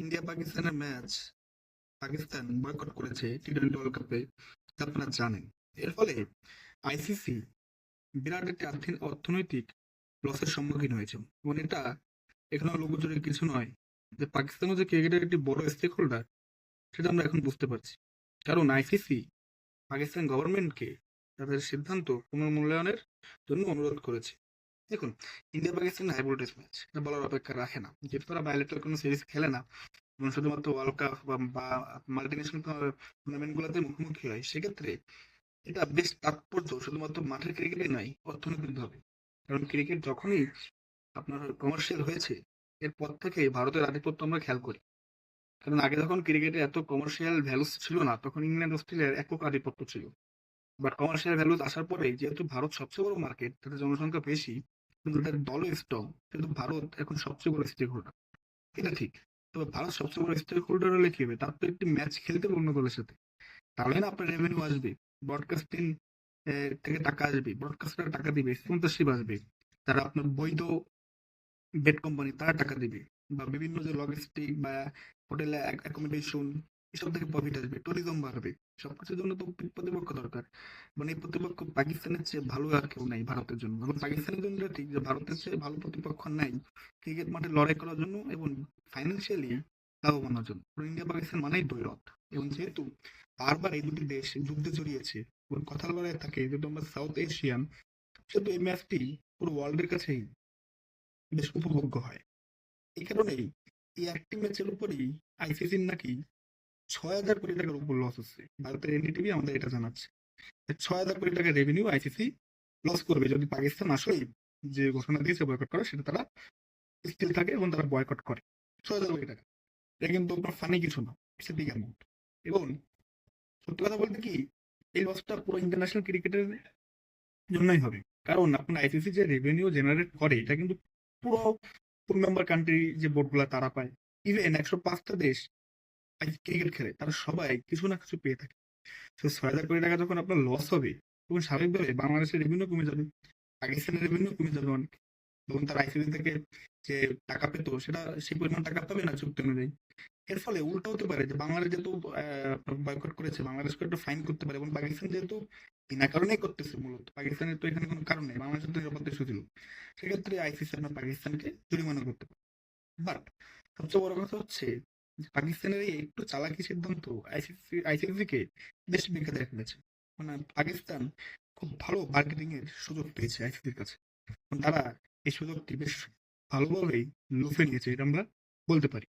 India পাকিস্তানের match Pakistan boycott করেছে টি-20 world কাপে, তা আপনারা জানেন। এর ফলে আইসিসি বিরাট একটি অর্থনৈতিক লসের সম্মুখীন হয়েছে এবং এটা এখানে লুকোচুরি কিছু নয় যে পাকিস্তানও যে ক্রিকেটের একটি বড় স্টেক হোল্ডার সেটা আমরা এখন বুঝতে পারছি। কারণ আইসিসি পাকিস্তান গভর্নমেন্টকে তাদের সিদ্ধান্ত পুনর্মূল্যায়নের জন্য অনুরোধ করেছে। দেখুন, India Pakistan high voltage match এটা বলার অপেক্ষা রাখে না, যেহেতু তারা বাইলেটারাল কোনো সিরিজ খেলে না এবং শুধুমাত্র ওয়ার্ল্ড কাপ বা মাল্টিনেশনাল টুর্নামেন্ট গুলোতে মুখোমুখি হয়। সেক্ষেত্রে এটা বেশ তাৎপর্য শুধুমাত্র মাঠের ক্রিকেটে নয়, অর্থনৈতিক ভাবে। কারণ ক্রিকেট যখনই আপনার কমার্শিয়াল হয়েছে, এরপর থেকে ভারতের আধিপত্য আমরা খেয়াল করি। কারণ আগে যখন ক্রিকেটে এত কমার্শিয়াল ভ্যালুস ছিল না, তখন ইংল্যান্ড অস্ট্রেলিয়ার একক আধিপত্য ছিল। বাট কমার্শিয়াল ভ্যালুস আসার পরে যেহেতু ভারত সবচেয়ে বড় মার্কেট, তাদের জনসংখ্যা বেশি কিন্তু তাদের দলও স্ট্রং, কিন্তু ভারত এখন সবচেয়ে বড় স্টেক হোল্ডার। এটা ঠিক। তবে ভারত সবচেয়ে বড় স্টেক হোল্ডার হলে কি হবে, তার তো একটি ম্যাচ খেলতে হবে অন্য দলের সাথে, তাহলে না আপনার রেভিনিউ আসবে, ব্রডকাস্টিং থেকে টাকা আসবে, ব্রডকাস্টার টাকা দিবে, স্পন্সরশিপ আসবে, তারা আপনার বৈধ বেড কোম্পানি তারা টাকা দিবে, বা বিভিন্ন যে লজিস্টিক বা হোটেল অ্যাকোমোডেশন এসব থেকে প্রফিট আসবে, ট্যুরিজম বাড়বে। সবকিছুর জন্য তো প্রতিপক্ষ দরকার। মানে এই প্রতিপক্ষ পাকিস্তানের চেয়ে ভালো আর কেউ নাই ভারতের জন্য। এখন পাকিস্তানের জন্য এটা ঠিক যে ভারতের চেয়ে ভালো প্রতিপক্ষ নাই ক্রিকেট মাঠে লড়াই করার জন্য এবং ফাইন্যান্সিয়ালি লাভবানের জন্য। ইন্ডিয়া পাকিস্তান মানেই দ্বৈরথ। এবং যেহেতু বারবার এই দুটি দেশ যুদ্ধে জড়িয়েছে এবং কথা লড়াই থাকে, যেহেতু আমরা সাউথ এশিয়ান, সেহেতু এই ম্যাচটি পুরো ওয়ার্ল্ডের কাছেই বেশ উপভোগ্য হয়। এই কারণেই এই একটি ম্যাচের উপরই আইসিসির নাকি 6,000 কোটি টাকার উপর লস হচ্ছে। ভারতের এনডিটিভি আমাদের এটা জানাচ্ছে 6,000 কোটি টাকার রেভিনিউ আইসিসি লস করবে যদি পাকিস্তান আসলেই যে ঘোষণা দিয়েছে বয়কট করা সেটা তারা স্থির থাকে এবং তারা বয়কট করে। 6,000 কোটি টাকা, এটা কিন্তু আপনার ফানি কিছু না, ইটস এ বিগ অ্যামাউন্ট। এবং সত্যি কথা বলতে কি, এই লসটা পুরো ইন্টারন্যাশনাল ক্রিকেটের জন্যই হবে। কারণ আপনার আইসিসি যে রেভিনিউ জেনারেট করে এটা কিন্তু পুরো 4 মেম্বার কান্ট্রি যে বোর্ডগুলো তারা পায়। ইভেন 105টা দেশ ক্রিকেট খেলে, তারা সবাই কিছু না কিছু পেয়ে থাকে। তো 6,000 কোটি টাকা যখন আপনার লস হবে, তখন স্বাভাবিকভাবে বাংলাদেশের রেভিনিউ কমে যাবে, পাকিস্তানের রেভিনিউ কমে যাবে অনেক। তখন তারা আইসিসি থেকে যে টাকা পেতো সেটা সেই পরিমাণ টাকা পাবে না চুক্তি অনুযায়ী। এর ফলে উল্টো হতে পারে যে বাংলাদেশ যেহেতু বয়কট করেছে, বাংলাদেশকে একটা ফাইন করতে পারে, এবং পাকিস্তান যেহেতু বিনা কারণেই করতেছে, মূলত পাকিস্তানের তো এখানে কোনো কারণ নেই, বাংলাদেশের তো নিরাপত্তা ইস্যু ছিল, সেক্ষেত্রে আইসিসি আপনার পাকিস্তানকে জরিমানা করতে পারে। বাট সবচেয়ে বড় কথা হচ্ছে যে পাকিস্তানের এই একটু চালাকি সিদ্ধান্ত আইসিসি কে বেশ বিখ্যাত ফেলেছে। মানে পাকিস্তান খুব ভালো বার্গেনিং এর সুযোগ পেয়েছে আইসিসির কাছে, এবং তারা এই সুযোগটি বেশ ভালোভাবেই লুফে নিয়েছে, এটা আমরা বলতে পারি।